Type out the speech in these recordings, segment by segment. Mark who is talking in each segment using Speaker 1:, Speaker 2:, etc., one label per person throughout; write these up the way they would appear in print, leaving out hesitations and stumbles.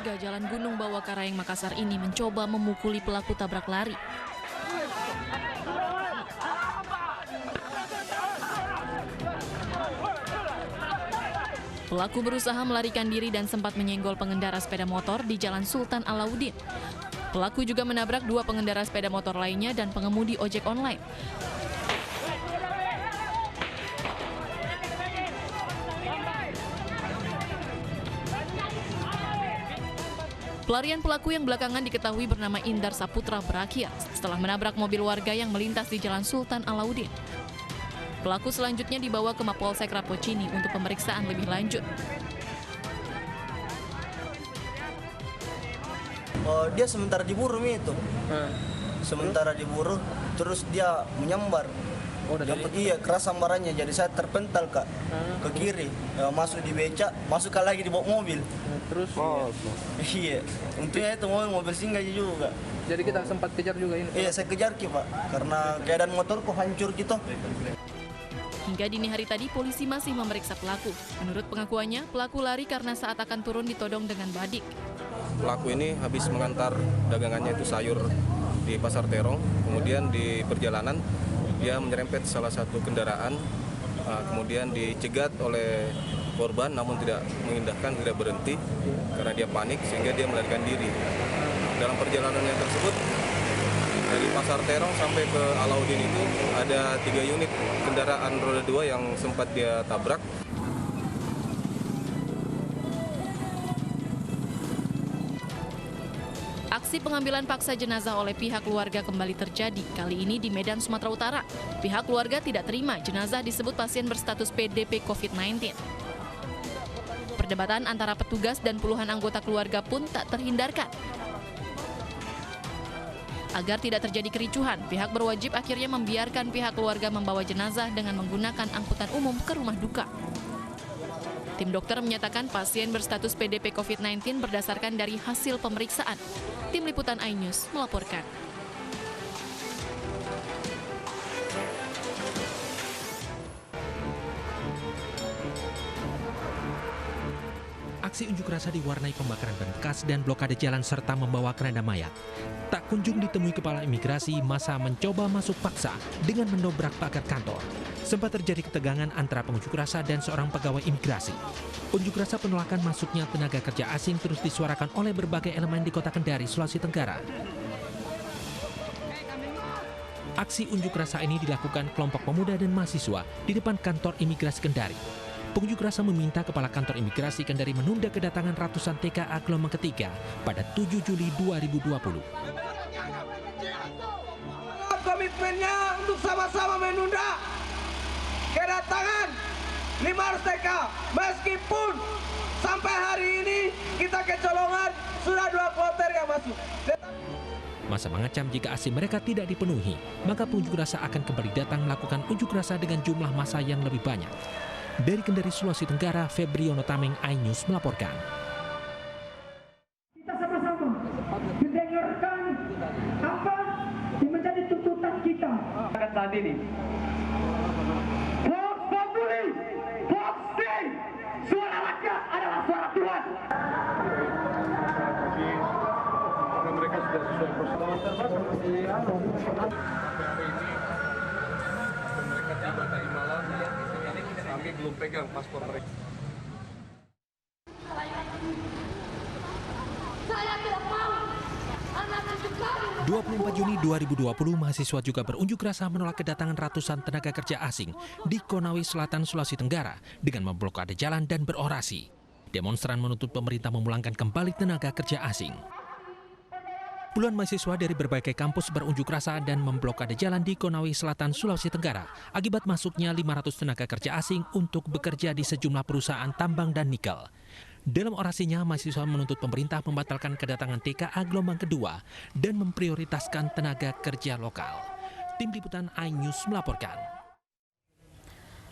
Speaker 1: warga Jalan Gunung Bawah Karayeng, Makassar ini mencoba memukuli pelaku tabrak lari. Pelaku berusaha melarikan diri dan sempat menyenggol pengendara sepeda motor di Jalan Sultan Alauddin. Pelaku juga menabrak dua pengendara sepeda motor lainnya dan pengemudi ojek online. Pelarian pelaku yang belakangan diketahui bernama Indar Saputra berakhir setelah menabrak mobil warga yang melintas di Jalan Sultan Alauddin. Pelaku selanjutnya dibawa ke Mapolsek Rapocini untuk pemeriksaan lebih lanjut.
Speaker 2: Dia sementara diburu itu. Sementara diburu, terus dia menyambar. Iya, keras sambarannya, jadi saya terpental Kak ke kiri, masuk di becak, masuk lagi di bawah mobil.
Speaker 3: Terus?
Speaker 2: Iya, untungnya itu mobil singgah juga.
Speaker 3: Jadi kita sempat kejar juga ini?
Speaker 2: Iya, saya kejar Pak, karena keadaan motorku hancur gitu.
Speaker 1: Hingga dini hari tadi, polisi masih memeriksa pelaku. Menurut pengakuannya, pelaku lari karena saat akan turun ditodong dengan badik.
Speaker 4: Pelaku ini habis mengantar dagangannya itu sayur di Pasar Terong, kemudian di perjalanan dia menyerempet salah satu kendaraan, kemudian dicegat oleh korban namun tidak mengindahkan, tidak berhenti karena dia panik sehingga dia melarikan diri. Dalam perjalanannya tersebut dari Pasar Terong sampai ke Alauddin itu ada 3 unit kendaraan roda 2 yang sempat dia tabrak.
Speaker 1: Aksi pengambilan paksa jenazah oleh pihak keluarga kembali terjadi, kali ini di Medan, Sumatera Utara. Pihak keluarga tidak terima jenazah disebut pasien berstatus PDP COVID-19. Perdebatan antara petugas dan puluhan anggota keluarga pun tak terhindarkan. Agar tidak terjadi kericuhan, pihak berwajib akhirnya membiarkan pihak keluarga membawa jenazah dengan menggunakan angkutan umum ke rumah duka. Tim dokter menyatakan pasien berstatus PDP COVID-19 berdasarkan dari hasil pemeriksaan. Tim Liputan iNews melaporkan.
Speaker 5: Aksi unjuk rasa diwarnai pembakaran ban bekas dan blokade jalan serta membawa keranda mayat. Tak kunjung ditemui kepala imigrasi, massa mencoba masuk paksa dengan mendobrak pagar kantor. Sempat terjadi ketegangan antara pengunjuk rasa dan seorang pegawai imigrasi. Unjuk rasa penolakan masuknya tenaga kerja asing terus disuarakan oleh berbagai elemen di Kota Kendari, Sulawesi Tenggara. Aksi unjuk rasa ini dilakukan kelompok pemuda dan mahasiswa di depan kantor imigrasi Kendari. Pengunjuk rasa meminta Kepala Kantor Imigrasi Kendari menunda kedatangan ratusan TKA gelombang ketiga pada 7 Juli 2020.
Speaker 6: Komitmennya untuk sama-sama menunda kedatangan 500 TK, meskipun sampai hari ini kita kecolongan sudah 2 kloter yang masuk.
Speaker 5: Massa mengacam jika aksi mereka tidak dipenuhi, maka pengunjuk rasa akan kembali datang melakukan unjuk rasa dengan jumlah massa yang lebih banyak. Dari Kendari, Sulawesi Tenggara, Febriono Tameng, iNews melaporkan.
Speaker 7: Kita sama-sama mendengarkan apa yang menjadi tuntutan kita.
Speaker 6: Saat ini, Vox Populi, Vox Dei, suara rakyat adalah suara Tuhan.
Speaker 3: Mereka sudah sesuai prosedur. Mereka tiba tadi malam, kami belum pegang paspor mereka.
Speaker 5: 24 Juni 2020, mahasiswa juga berunjuk rasa menolak kedatangan ratusan tenaga kerja asing di Konawe Selatan, Sulawesi Tenggara dengan memblokade jalan dan berorasi. Demonstran menuntut pemerintah memulangkan kembali tenaga kerja asing. Puluhan mahasiswa dari berbagai kampus berunjuk rasa dan memblokade jalan di Konawe Selatan, Sulawesi Tenggara akibat masuknya 500 tenaga kerja asing untuk bekerja di sejumlah perusahaan tambang dan nikel. Dalam orasinya, mahasiswa menuntut pemerintah membatalkan kedatangan TKA gelombang kedua dan memprioritaskan tenaga kerja lokal. Tim Liputan iNews melaporkan.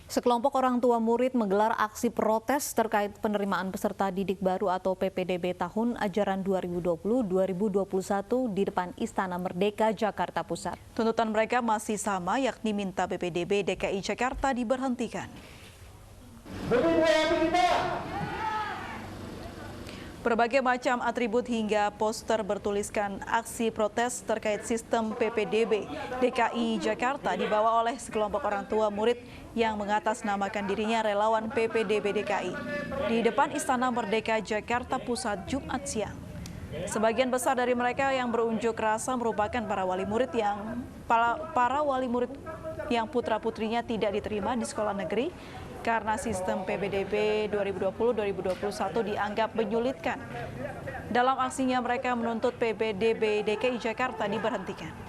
Speaker 8: Sekelompok orang tua murid menggelar aksi protes terkait penerimaan peserta didik baru atau PPDB tahun ajaran 2020-2021 di depan Istana Merdeka, Jakarta Pusat.
Speaker 9: Tuntutan mereka masih sama, yakni minta PPDB DKI Jakarta diberhentikan. Berbagai macam atribut hingga poster bertuliskan aksi protes terkait sistem PPDB DKI Jakarta dibawa oleh sekelompok orang tua murid yang mengatasnamakan dirinya relawan PPDB DKI di depan Istana Merdeka Jakarta Pusat Jumat siang. Sebagian besar dari mereka yang berunjuk rasa merupakan para wali murid yang putra-putrinya tidak diterima di sekolah negeri karena sistem PPDB 2020-2021 dianggap menyulitkan. Dalam aksinya mereka menuntut PPDB DKI Jakarta diberhentikan.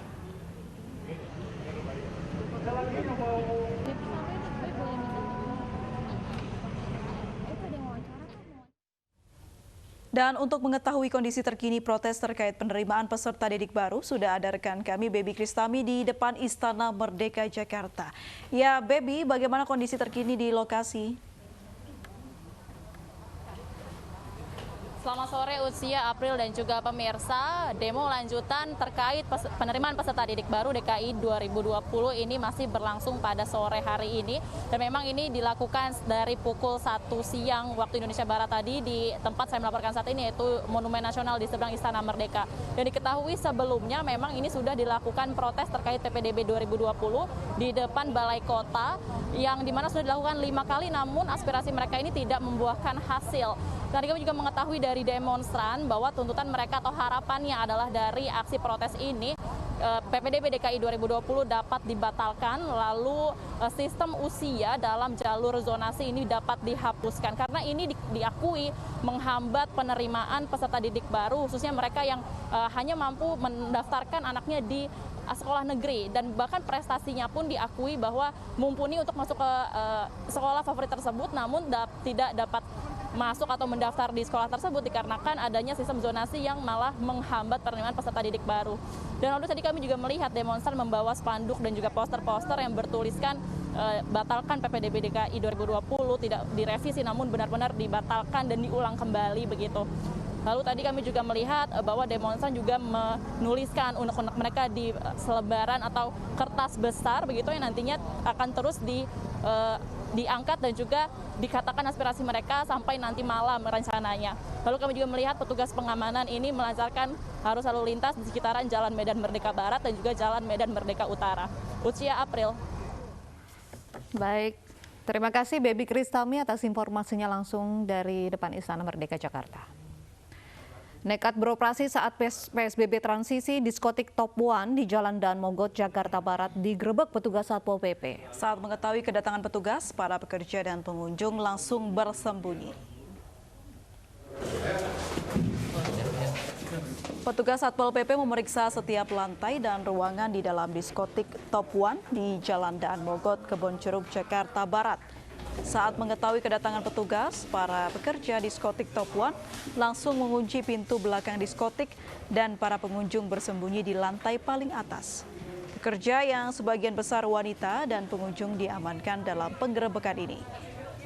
Speaker 9: Dan untuk mengetahui kondisi terkini protes terkait penerimaan peserta didik baru, sudah ada rekan kami Baby Kristami di depan Istana Merdeka Jakarta. Ya Baby, bagaimana kondisi terkini di lokasi?
Speaker 10: Selamat sore Usia, April dan juga pemirsa. Demo lanjutan terkait penerimaan peserta didik baru DKI 2020 ini masih berlangsung pada sore hari ini. Dan memang ini dilakukan dari pukul 1 siang waktu Indonesia Barat tadi di tempat saya melaporkan saat ini, yaitu Monumen Nasional di seberang Istana Merdeka. Dan diketahui sebelumnya memang ini sudah dilakukan protes terkait PPDB 2020 di depan Balai Kota yang dimana sudah dilakukan 5 kali, namun aspirasi mereka ini tidak membuahkan hasil. Tadi kami juga mengetahui dari demonstran bahwa tuntutan mereka atau harapannya adalah dari aksi protes ini PPDB DKI 2020 dapat dibatalkan, lalu sistem usia dalam jalur zonasi ini dapat dihapuskan karena ini diakui menghambat penerimaan peserta didik baru, khususnya mereka yang hanya mampu mendaftarkan anaknya di sekolah negeri, dan bahkan prestasinya pun diakui bahwa mumpuni untuk masuk ke sekolah favorit tersebut, namun tidak dapat masuk atau mendaftar di sekolah tersebut dikarenakan adanya sistem zonasi yang malah menghambat penerimaan peserta didik baru. Dan lalu tadi kami juga melihat demonstran membawa spanduk dan juga poster-poster yang bertuliskan batalkan PPDB DKI 2020, tidak direvisi namun benar-benar dibatalkan dan diulang kembali begitu. Lalu tadi kami juga melihat bahwa demonstran juga menuliskan unek-unek mereka di selebaran atau kertas besar begitu yang nantinya akan terus diangkat dan juga dikatakan aspirasi mereka sampai nanti malam rencananya. Lalu kami juga melihat petugas pengamanan ini melancarkan arus lalu lintas di sekitaran Jalan Medan Merdeka Barat dan juga Jalan Medan Merdeka Utara. Ucia, April.
Speaker 8: Baik, terima kasih Baby Kristami atas informasinya langsung dari depan Istana Merdeka Jakarta. Nekat beroperasi saat PSBB transisi, diskotik Top One di Jalan Daan Mogot, Jakarta Barat digerebek petugas Satpol PP.
Speaker 9: Saat mengetahui kedatangan petugas, para pekerja dan pengunjung langsung bersembunyi. Petugas Satpol PP memeriksa setiap lantai dan ruangan di dalam diskotik Top One di Jalan Daan Mogot, Kebonceruk, Jakarta Barat. Saat mengetahui kedatangan petugas, para pekerja diskotik Top One langsung mengunci pintu belakang diskotik dan para pengunjung bersembunyi di lantai paling atas. Pekerja yang sebagian besar wanita dan pengunjung diamankan dalam penggerebekan ini.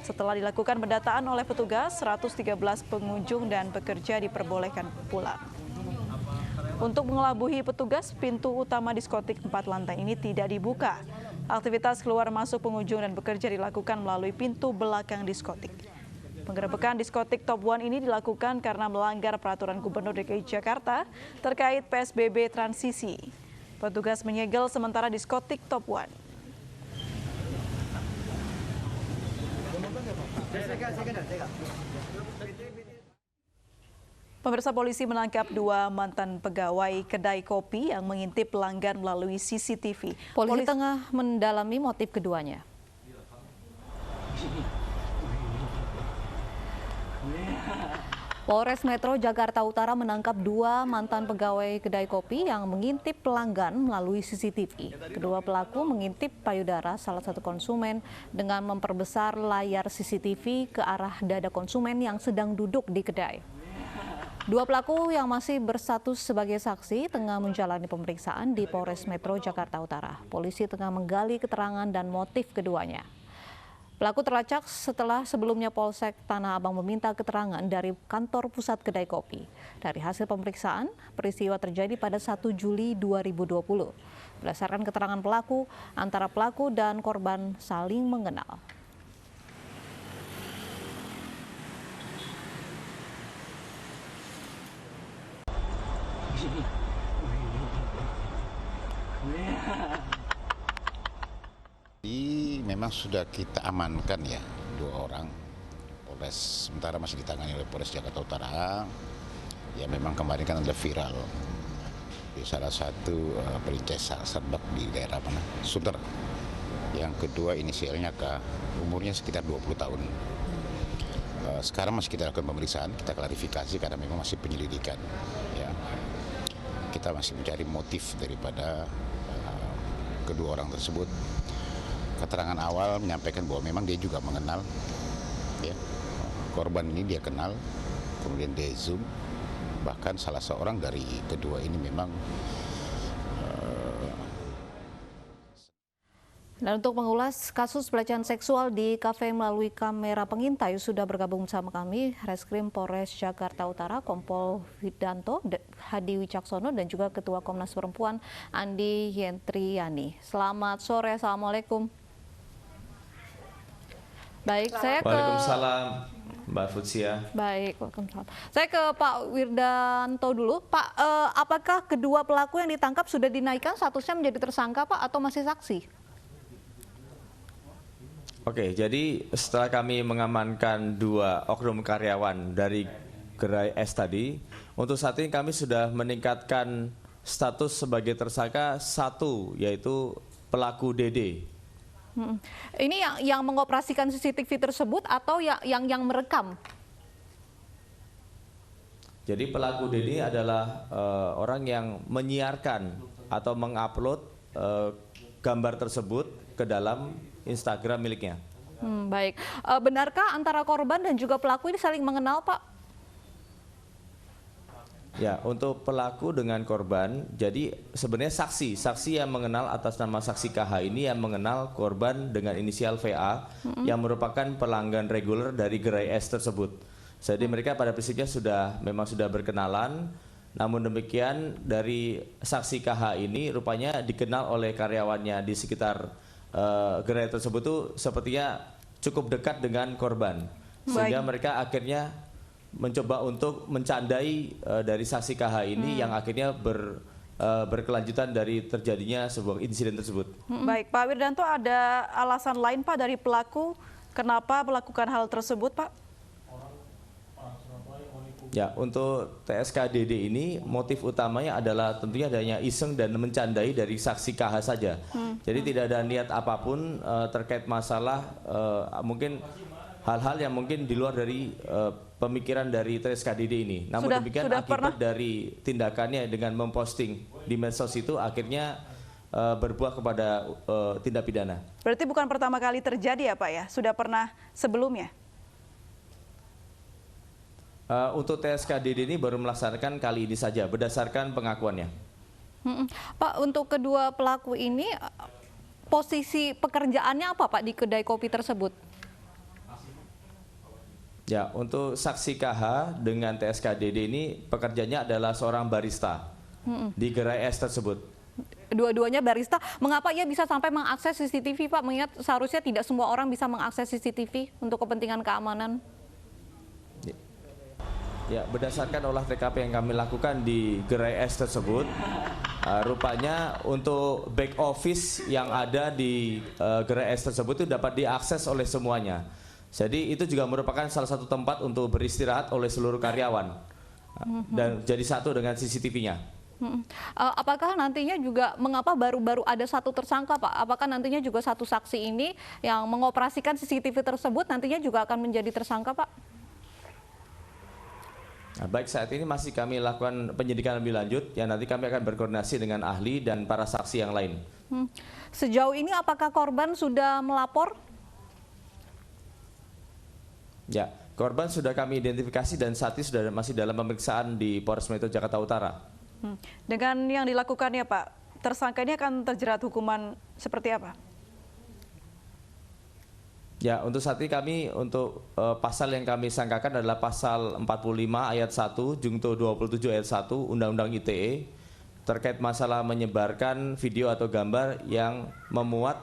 Speaker 9: Setelah dilakukan pendataan oleh petugas, 113 pengunjung dan pekerja diperbolehkan pulang. Untuk mengelabuhi petugas, pintu utama diskotik 4 lantai ini tidak dibuka. Aktivitas keluar masuk pengunjung dan pekerja dilakukan melalui pintu belakang diskotik. Penggerebekan diskotik Top One ini dilakukan karena melanggar peraturan Gubernur DKI Jakarta terkait PSBB transisi. Petugas menyegel sementara diskotik Top One. Pemirsa, polisi menangkap 2 mantan pegawai kedai kopi yang mengintip pelanggan melalui CCTV.
Speaker 8: Polisi tengah mendalami motif keduanya. Polres Metro Jakarta Utara menangkap 2 mantan pegawai kedai kopi yang mengintip pelanggan melalui CCTV. Kedua pelaku mengintip payudara salah satu konsumen dengan memperbesar layar CCTV ke arah dada konsumen yang sedang duduk di kedai. 2 pelaku yang masih berstatus sebagai saksi tengah menjalani pemeriksaan di Polres Metro Jakarta Utara. Polisi tengah menggali keterangan dan motif keduanya. Pelaku terlacak setelah sebelumnya Polsek Tanah Abang meminta keterangan dari kantor pusat kedai kopi. Dari hasil pemeriksaan, peristiwa terjadi pada 1 Juli 2020. Berdasarkan keterangan pelaku, antara pelaku dan korban saling mengenal.
Speaker 11: Memang sudah kita amankan ya 2 orang. Polres sementara masih ditangani oleh Polres Jakarta Utara. Ya memang kemarin kan ada viral di salah satu perintis serbak di daerah mana? Sunter. Yang kedua inisialnya K, umurnya sekitar 20 tahun. Sekarang masih kita lakukan pemeriksaan, kita klarifikasi karena memang masih penyelidikan. Ya. Kita masih mencari motif daripada kedua orang tersebut. Keterangan awal menyampaikan bahwa memang dia juga mengenal ya, korban ini dia kenal, kemudian dia zoom, bahkan salah seorang dari kedua ini memang
Speaker 8: Dan untuk mengulas kasus pelecehan seksual di kafe melalui kamera pengintai sudah bergabung bersama kami Reskrim Polres Jakarta Utara Kompol Widanto, Hadi Wicaksono dan juga Ketua Komnas Perempuan Andi Yentriani. Selamat sore, Assalamualaikum. Baik, saya ke
Speaker 12: Waalaikumsalam, Mbak Futsia.
Speaker 8: Baik, waalaikumsalam. Saya ke Pak Wirdanto dulu. Pak, apakah kedua pelaku yang ditangkap sudah dinaikkan statusnya menjadi tersangka, Pak, atau masih saksi?
Speaker 12: Oke, jadi setelah kami mengamankan 2 oknum karyawan dari gerai es tadi, untuk saat ini kami sudah meningkatkan status sebagai tersangka 1, yaitu pelaku DD.
Speaker 8: Ini yang mengoperasikan CCTV tersebut atau yang merekam?
Speaker 12: Jadi pelaku DD adalah orang yang menyiarkan atau mengupload gambar tersebut ke dalam Instagram miliknya.
Speaker 8: Baik, benarkah antara korban dan juga pelaku ini saling mengenal, Pak?
Speaker 12: Ya, untuk pelaku dengan korban, jadi sebenarnya saksi yang mengenal atas nama saksi KH ini yang mengenal korban dengan inisial VA yang merupakan pelanggan reguler dari gerai es tersebut. Jadi mereka pada prinsipnya memang sudah berkenalan, namun demikian dari saksi KH ini rupanya dikenal oleh karyawannya di sekitar gerai tersebut tuh sepertinya cukup dekat dengan korban, sehingga mereka akhirnya mencoba untuk mencandai dari saksi KH ini yang akhirnya berkelanjutan dari terjadinya sebuah insiden tersebut.
Speaker 9: Baik, Pak Wirdanto, ada alasan lain Pak dari pelaku kenapa melakukan hal tersebut, Pak?
Speaker 12: Ya, untuk TSKDD ini motif utamanya adalah tentunya adanya iseng dan mencandai dari saksi KH saja. Jadi tidak ada niat apapun terkait masalah mungkin hal-hal yang mungkin di luar dari pemikiran dari TSKDD ini. Namun demikian akibat dari tindakannya dengan memposting di medsos itu akhirnya berbuah kepada tindak pidana.
Speaker 9: Berarti bukan pertama kali terjadi ya Pak ya? Sudah pernah sebelumnya?
Speaker 12: Untuk TSKDD ini baru melaksanakan kali ini saja berdasarkan pengakuannya.
Speaker 8: Pak, untuk kedua pelaku ini posisi pekerjaannya apa Pak di kedai kopi tersebut?
Speaker 12: Ya, untuk saksi KH dengan TSKDD ini pekerjaannya adalah seorang barista di gerai es tersebut.
Speaker 8: Dua-duanya barista. Mengapa ia bisa sampai mengakses CCTV Pak? Mengingat seharusnya tidak semua orang bisa mengakses CCTV untuk kepentingan keamanan.
Speaker 12: Ya, berdasarkan olah TKP yang kami lakukan di gerai es tersebut, rupanya untuk back office yang ada di gerai es tersebut itu dapat diakses oleh semuanya. Jadi itu juga merupakan salah satu tempat untuk beristirahat oleh seluruh karyawan dan jadi satu dengan CCTV-nya.
Speaker 8: Apakah nantinya juga mengapa baru-baru ada satu tersangka Pak? Apakah nantinya juga satu saksi ini yang mengoperasikan CCTV tersebut nantinya juga akan menjadi tersangka Pak?
Speaker 12: Nah, baik, saat ini masih kami lakukan penyidikan lebih lanjut, yang nanti kami akan berkoordinasi dengan ahli dan para saksi yang lain.
Speaker 8: Sejauh ini apakah korban sudah melapor?
Speaker 12: Ya, korban sudah kami identifikasi dan saat ini sudah masih dalam pemeriksaan di Polres Metro Jakarta Utara.
Speaker 9: Dengan yang dilakukannya Pak, tersangka ini akan terjerat hukuman seperti apa?
Speaker 12: Ya, untuk saat ini kami untuk pasal yang kami sangkakan adalah pasal 45 ayat 1 Junto 27 ayat 1 Undang-Undang ITE terkait masalah menyebarkan video atau gambar yang memuat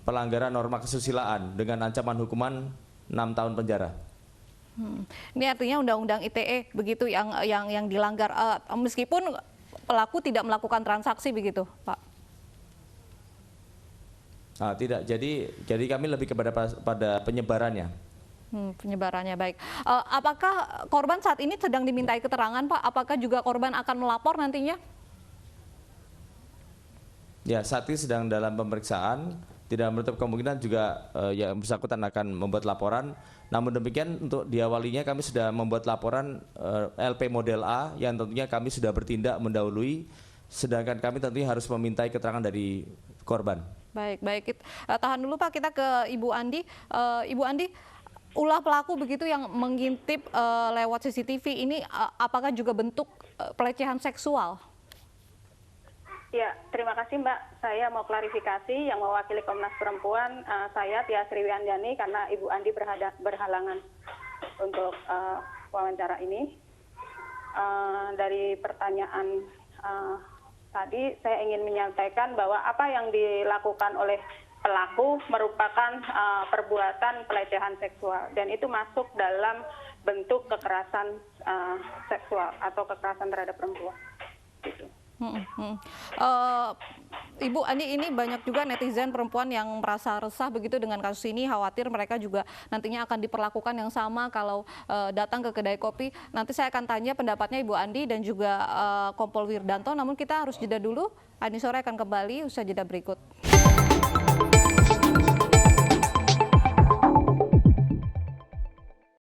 Speaker 12: pelanggaran norma kesusilaan dengan ancaman hukuman 6 tahun penjara.
Speaker 8: Ini artinya Undang-Undang ITE begitu yang dilanggar meskipun pelaku tidak melakukan transaksi begitu, Pak?
Speaker 12: Tidak, jadi kami lebih pada penyebarannya.
Speaker 8: Penyebarannya baik. Apakah korban saat ini sedang dimintai keterangan, Pak? Apakah juga korban akan melapor nantinya?
Speaker 12: Ya, saat ini sedang dalam pemeriksaan. Tidak menutup kemungkinan juga yang bersangkutan akan membuat laporan. Namun demikian untuk diawalinya kami sudah membuat laporan LP model A yang tentunya kami sudah bertindak mendahului. Sedangkan kami tentunya harus memintai keterangan dari korban. Baik.
Speaker 8: Tahan dulu Pak, kita ke Ibu Andi. Ibu Andi, ulah pelaku begitu yang mengintip lewat CCTV ini apakah juga bentuk pelecehan seksual?
Speaker 13: Ya, terima kasih Mbak. Saya mau klarifikasi yang mewakili Komnas Perempuan, saya Tia Sriwianjani karena Ibu Andi berhalangan untuk wawancara ini. Dari pertanyaan tadi saya ingin menyampaikan bahwa apa yang dilakukan oleh pelaku merupakan perbuatan pelecehan seksual dan itu masuk dalam bentuk kekerasan seksual atau kekerasan terhadap perempuan. Gitu.
Speaker 8: Ibu Andi, ini banyak juga netizen perempuan yang merasa resah begitu dengan kasus ini, khawatir mereka juga nantinya akan diperlakukan yang sama kalau datang ke kedai kopi. Nanti saya akan tanya pendapatnya Ibu Andi dan juga Kompol Wirdanto, namun kita harus jeda dulu. Andi Sore akan kembali usai jeda berikut.